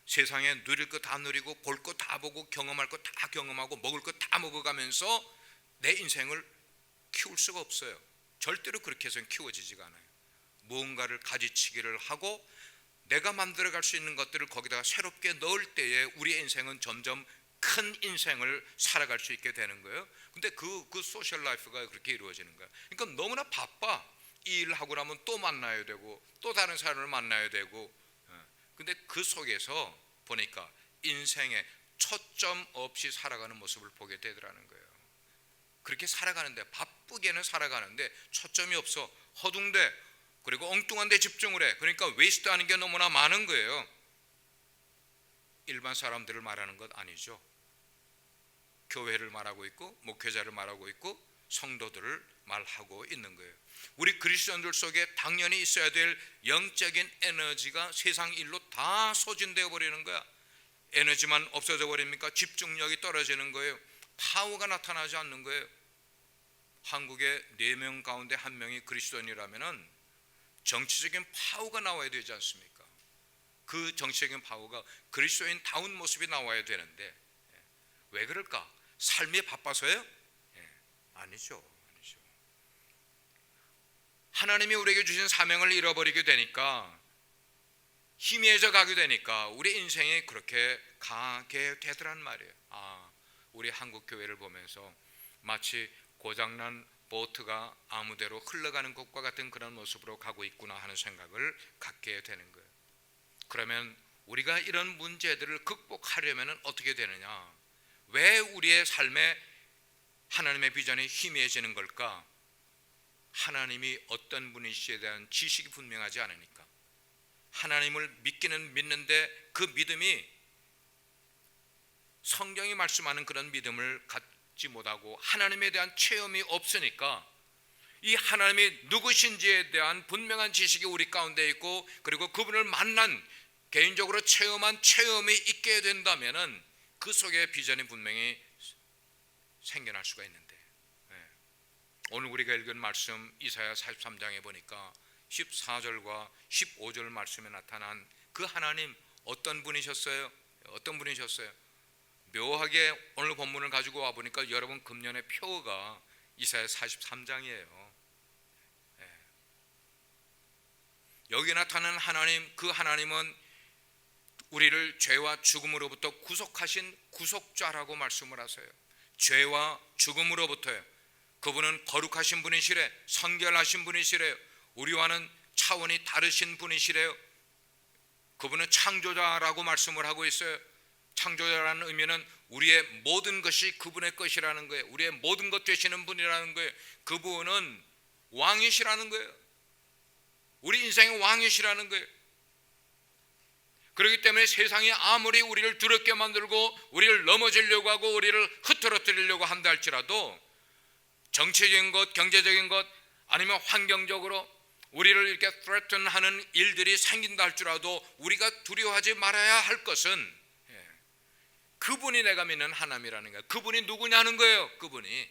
세상에 누릴 거 다 누리고 볼 거 다 보고 경험할 거 다 경험하고 먹을 거 다 먹어가면서 내 인생을 키울 수가 없어요. 절대로 그렇게 해서는 키워지지가 않아요. 무언가를 가지치기를 하고 내가 만들어갈 수 있는 것들을 거기다가 새롭게 넣을 때에 우리의 인생은 점점 큰 인생을 살아갈 수 있게 되는 거예요. 근데 그 소셜 라이프가 그렇게 이루어지는 거야. 그러니까 너무나 바빠. 이 일을 하고 나면 또 만나야 되고 또 다른 사람을 만나야 되고. 근데 그 속에서 보니까 인생에 초점 없이 살아가는 모습을 보게 되더라는 거예요. 그렇게 살아가는데, 바쁘게는 살아가는데 초점이 없어. 허둥대, 그리고 엉뚱한 데 집중을 해. 그러니까 웨이스트하는 게 너무나 많은 거예요. 일반 사람들을 말하는 것 아니죠. 교회를 말하고 있고 목회자를 말하고 있고 성도들을 말하고 있는 거예요. 우리 그리스도인들 속에 당연히 있어야 될 영적인 에너지가 세상 일로 다 소진되어 버리는 거야. 에너지만 없어져 버립니까? 집중력이 떨어지는 거예요. 파워가 나타나지 않는 거예요. 한국의 4명 가운데 1명이 그리스도인이라면은 정치적인 파워가 나와야 되지 않습니까? 그 정치적인 파워가 그리스도인다운 모습이 나와야 되는데 왜 그럴까? 삶이 바빠서요? 아니죠. 하나님이 우리에게 주신 사명을 잃어버리게 되니까, 희미해져 가게 되니까 우리 인생이 그렇게 가게 되더란 말이에요. 우리 한국 교회를 보면서 마치 고장난 보트가 아무데로 흘러가는 것과 같은 그런 모습으로 가고 있구나 하는 생각을 갖게 되는 거예요. 그러면 우리가 이런 문제들을 극복하려면 어떻게 되느냐? 왜 우리의 삶에 하나님의 비전이 희미해지는 걸까? 하나님이 어떤 분이시에 대한 지식이 분명하지 않으니까. 하나님을 믿기는 믿는데 그 믿음이 성경이 말씀하는 그런 믿음을 갖지 못하고 하나님에 대한 체험이 없으니까, 이 하나님이 누구신지에 대한 분명한 지식이 우리 가운데 있고, 그리고 그분을 만난, 개인적으로 체험한 체험이 있게 된다면은 그 속에 비전이 분명히 생겨날 수가 있는데, 오늘 우리가 읽은 말씀 이사야 43장에 보니까 14절과 15절 말씀에 나타난 그 하나님, 어떤 분이셨어요? 어떤 분이셨어요? 묘하게 오늘 본문을 가지고 와 보니까 여러분 금년의 표가 이사야 43장이에요. 여기 나타나는 하나님, 그 하나님은 우리를 죄와 죽음으로부터 구속하신 구속자라고 말씀을 하세요. 죄와 죽음으로부터요. 그분은 거룩하신 분이시래, 성결하신 분이시래요. 우리와는 차원이 다르신 분이시래요. 그분은 창조자라고 말씀을 하고 있어요. 창조자라는 의미는 우리의 모든 것이 그분의 것이라는 거예요. 우리의 모든 것 되시는 분이라는 거예요. 그분은 왕이시라는 거예요. 우리 인생의 왕이시라는 거예요. 그렇기 때문에 세상이 아무리 우리를 두렵게 만들고 우리를 넘어지려고 하고 우리를 흐트러뜨리려고 한다 할지라도 정치적인 것, 경제적인 것 아니면 환경적으로 우리를 이렇게 threaten하는 일들이 생긴다 할지라도 우리가 두려워하지 말아야 할 것은 그분이 내가 믿는 하나님이라는 거예요. 그분이 누구냐 하는 거예요. 그분이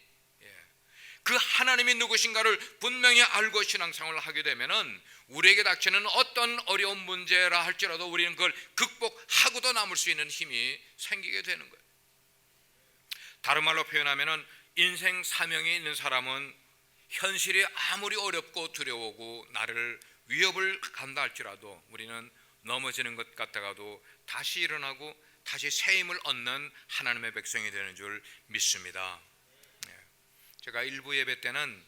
그 하나님이 누구신가를 분명히 알고 신앙생활을 하게 되면은 우리에게 닥치는 어떤 어려운 문제라 할지라도 우리는 그걸 극복하고도 남을 수 있는 힘이 생기게 되는 거예요. 다른 말로 표현하면은 인생 사명이 있는 사람은 현실이 아무리 어렵고 두려우고 나를 위협을 간다 할지라도 우리는 넘어지는 것 같다가도 다시 일어나고 다시 새 힘을 얻는 하나님의 백성이 되는 줄 믿습니다. 제가 일부 예배 때는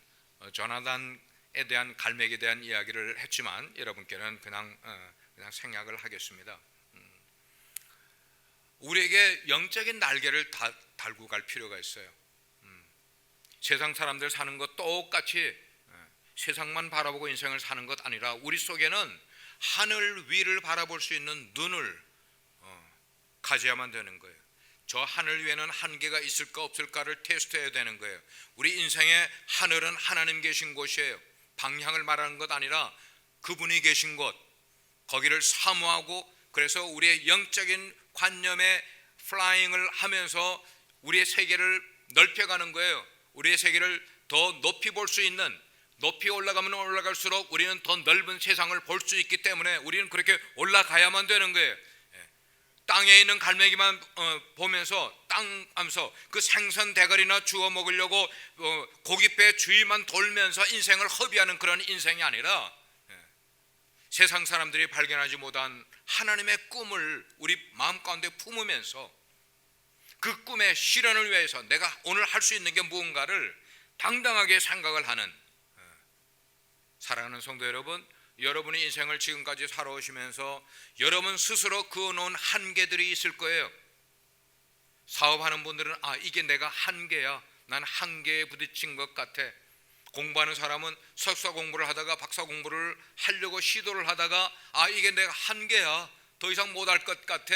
조나단에 대한 갈매기에 대한 이야기를 했지만 여러분께는 그냥 생략을 하겠습니다. 우리에게 영적인 날개를 달고 갈 필요가 있어요. 세상 사람들 사는 것 똑같이 세상만 바라보고 인생을 사는 것 아니라 우리 속에는 하늘 위를 바라볼 수 있는 눈을 가져야만 되는 거예요. 저 하늘 위에는 한계가 있을까 없을까를 테스트해야 되는 거예요. 우리 인생의 하늘은 하나님 계신 곳이에요. 방향을 말하는 것 아니라 그분이 계신 곳, 거기를 사모하고 그래서 우리의 영적인 관념에 플라잉을 하면서 우리의 세계를 넓혀가는 거예요. 우리의 세계를 더 높이 볼 수 있는, 높이 올라가면 올라갈수록 우리는 더 넓은 세상을 볼 수 있기 때문에 우리는 그렇게 올라가야만 되는 거예요. 땅에 있는 갈매기만 보면서 땅 하면서 그 생선 대가리나 주워 먹으려고 고깃배 주위만 돌면서 인생을 허비하는 그런 인생이 아니라 세상 사람들이 발견하지 못한 하나님의 꿈을 우리 마음 가운데 품으면서 그 꿈의 실현을 위해서 내가 오늘 할 수 있는 게 무언가를 당당하게 생각을 하는 사랑하는 성도 여러분, 여러분의 인생을 지금까지 살아오시면서 여러분 스스로 그어놓은 한계들이 있을 거예요. 사업하는 분들은 이게 내가 한계야, 난 한계에 부딪힌 것 같아. 공부하는 사람은 석사 공부를 하다가 박사 공부를 하려고 시도를 하다가 이게 내가 한계야, 더 이상 못할 것 같아.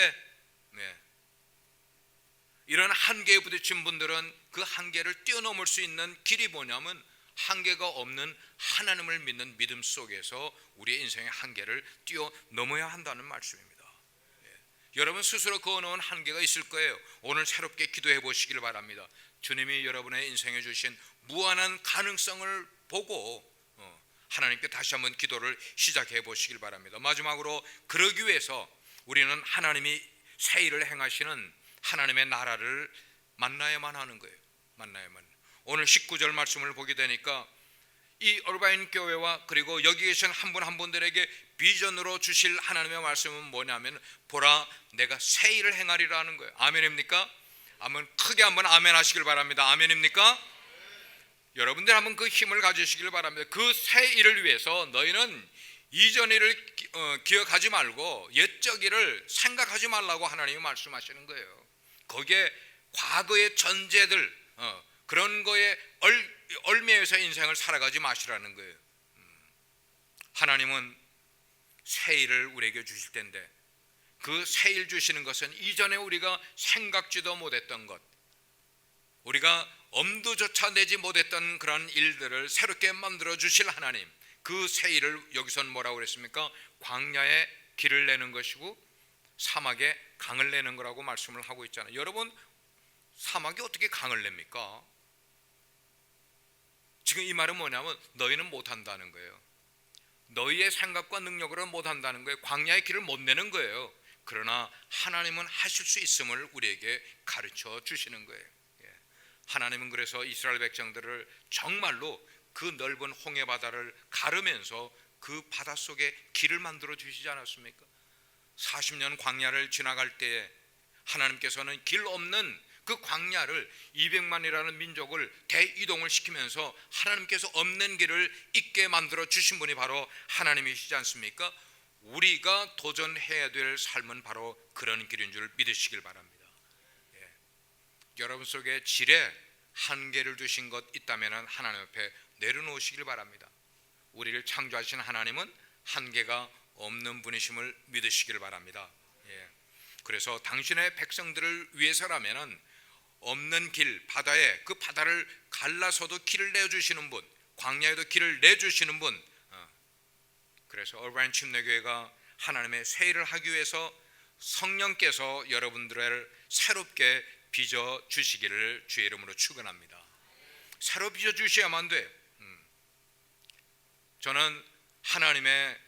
이런 한계에 부딪힌 분들은 그 한계를 뛰어넘을 수 있는 길이 뭐냐면 한계가 없는 하나님을 믿는 믿음 속에서 우리의 인생의 한계를 뛰어넘어야 한다는 말씀입니다. 여러분 스스로 그어놓은 한계가 있을 거예요. 오늘 새롭게 기도해 보시길 바랍니다. 주님이 여러분의 인생에 주신 무한한 가능성을 보고 하나님께 다시 한번 기도를 시작해 보시길 바랍니다. 마지막으로 그러기 위해서 우리는 하나님이 새 일을 행하시는 하나님의 나라를 만나야만 하는 거예요. 만나야만. 오늘 19절 말씀을 보게 되니까 이 얼바인 교회와 그리고 여기 계신 한 분 한 분들에게 비전으로 주실 하나님의 말씀은 뭐냐면 보라 내가 새 일을 행하리라는 거예요. 아멘입니까? 아멘. 크게 한번 아멘 하시길 바랍니다. 아멘입니까? 여러분들 한번 그 힘을 가지시길 바랍니다. 그 새 일을 위해서 너희는 이전 일을 기억하지 말고 옛적 일을 생각하지 말라고 하나님이 말씀하시는 거예요. 거기에 과거의 전제들 그런 거에 얽매여서 인생을 살아가지 마시라는 거예요. 하나님은 새 일을 우리에게 주실 텐데 그 새 일 주시는 것은 이전에 우리가 생각지도 못했던 것, 우리가 엄두조차 내지 못했던 그런 일들을 새롭게 만들어 주실 하나님, 그 새 일을 여기서는 뭐라고 그랬습니까? 광야에 길을 내는 것이고 사막에 강을 내는 거라고 말씀을 하고 있잖아요. 여러분 사막이 어떻게 강을 냅니까? 지금 이 말은 뭐냐면 너희는 못한다는 거예요. 너희의 생각과 능력으로는 못한다는 거예요. 광야의 길을 못 내는 거예요. 그러나 하나님은 하실 수 있음을 우리에게 가르쳐 주시는 거예요. 하나님은 그래서 이스라엘 백성들을 정말로 그 넓은 홍해 바다를 가르면서 그 바다 속에 길을 만들어 주시지 않았습니까? 40년 광야를 지나갈 때에 하나님께서는 길 없는 그 광야를 200만이라는 민족을 대이동을 시키면서 하나님께서 없는 길을 있게 만들어 주신 분이 바로 하나님이시지 않습니까? 우리가 도전해야 될 삶은 바로 그런 길인 줄 믿으시길 바랍니다. 여러분 속에 질에 한계를 두신 것 있다면 하나님 앞에 내려놓으시길 바랍니다. 우리를 창조하신 하나님은 한계가 없는 분이심을 믿으시길 바랍니다. 예. 그래서 당신의 백성들을 위해서라면은 없는 길, 바다에 그 바다를 갈라서도 길을 내주시는 분, 광야에도 길을 내주시는 분. 그래서 얼바인 침례교회가 하나님의 새 일을 하기 위해서 성령께서 여러분들을 새롭게 빚어 주시기를 주의 이름으로 축원합니다. 새로 빚어 주셔야만 돼. 저는 하나님의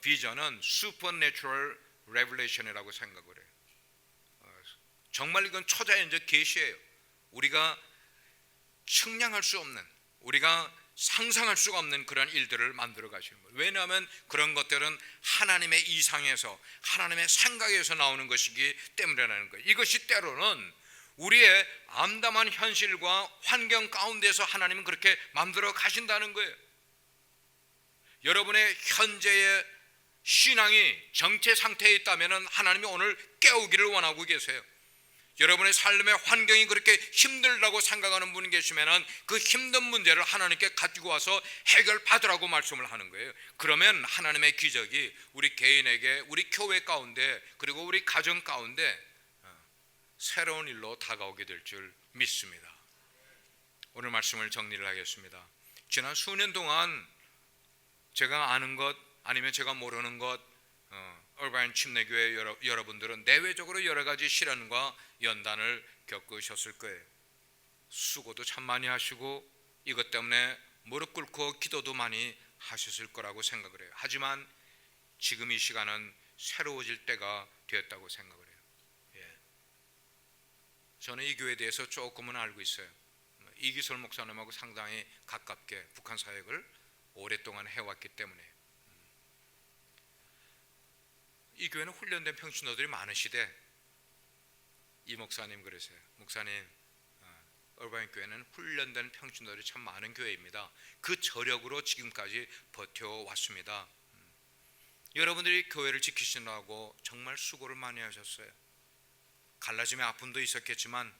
비전은 supernatural revelation이라고 생각을 해요. 정말 이건 초자연적 계시예요. 우리가 측량할 수 없는, 우리가 상상할 수가 없는 그런 일들을 만들어 가시는 거예요. 왜냐하면 그런 것들은 하나님의 이상에서, 하나님의 생각에서 나오는 것이기 때문이라는 거예요. 이것이 때로는 우리의 암담한 현실과 환경 가운데서 하나님은 그렇게 만들어 가신다는 거예요. 여러분의 현재의 신앙이 정체 상태에 있다면 하나님이 오늘 깨우기를 원하고 계세요. 여러분의 삶의 환경이 그렇게 힘들다고 생각하는 분이 계시면 그 힘든 문제를 하나님께 가지고 와서 해결받으라고 말씀을 하는 거예요. 그러면 하나님의 기적이 우리 개인에게, 우리 교회 가운데, 그리고 우리 가정 가운데 새로운 일로 다가오게 될 줄 믿습니다. 오늘 말씀을 정리를 하겠습니다. 지난 수년 동안 제가 아는 것 아니면 제가 모르는 것, 얼바인 침례교회 여러분들은 내외적으로 여러 가지 시련과 연단을 겪으셨을 거예요. 수고도 참 많이 하시고 이것 때문에 무릎 꿇고 기도도 많이 하셨을 거라고 생각을 해요. 하지만 지금 이 시간은 새로워질 때가 되었다고 생각을 해요. 예. 저는 이 교회에 대해서 조금은 알고 있어요. 이기설 목사님하고 상당히 가깝게 북한 사역을 오랫동안 해왔기 때문에. 이 교회는 훈련된 평신도들이 많으시대. 이 목사님 그러세요. 목사님, 얼바인 교회는 훈련된 평신도들이 참 많은 교회입니다. 그 저력으로 지금까지 버텨왔습니다. 여러분들이 교회를 지키시느라고 정말 수고를 많이 하셨어요. 갈라짐의 아픔도 있었겠지만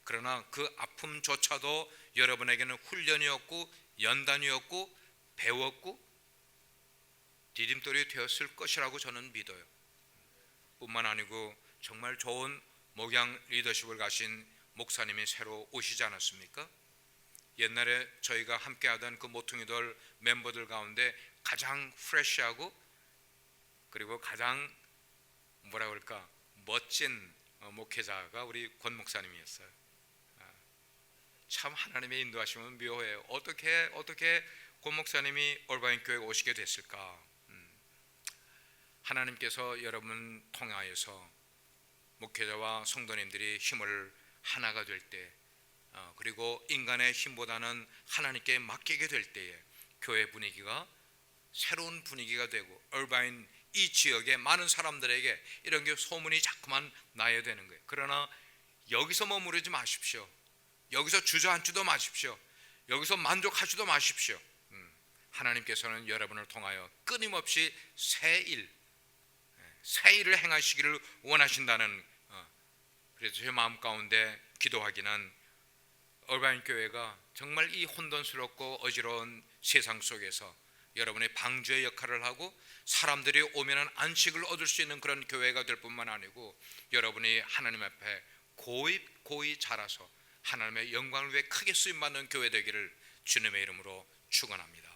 그러나 그 아픔조차도 여러분에게는 훈련이었고 연단이었고 배웠고 디딤돌이 되었을 것이라고 저는 믿어요. 뿐만 아니고 정말 좋은 목양 리더십을 가신 목사님이 새로 오시지 않았습니까? 옛날에 저희가 함께하던 그 모퉁이돌 멤버들 가운데 가장 프레시하고 그리고 가장 뭐라 그럴까 멋진 목회자가 우리 권 목사님이었어요. 참 하나님의 인도하심은 묘해요. 어떻게 권 목사님이 얼바인 교회에 오시게 됐을까? 하나님께서 여러분 통하여서 목회자와 성도님들이 힘을 하나가 될 때, 그리고 인간의 힘보다는 하나님께 맡기게 될 때에 교회 분위기가 새로운 분위기가 되고 얼바인 이 지역의 많은 사람들에게 이런 게 소문이 자꾸만 나야 되는 거예요. 그러나 여기서 머무르지 마십시오. 여기서 주저앉지도 마십시오. 여기서 만족하지도 마십시오. 하나님께서는 여러분을 통하여 끊임없이 새 일을 행하시기를 원하신다는, 그래서 제 마음 가운데 기도하기는 얼바인 교회가 정말 이 혼돈스럽고 어지러운 세상 속에서 여러분의 방주의 역할을 하고 사람들이 오면 안식을 얻을 수 있는 그런 교회가 될 뿐만 아니고 여러분이 하나님 앞에 고이 자라서 하나님의 영광을 위해 크게 쓰임받는 교회 되기를 주님의 이름으로 축원합니다.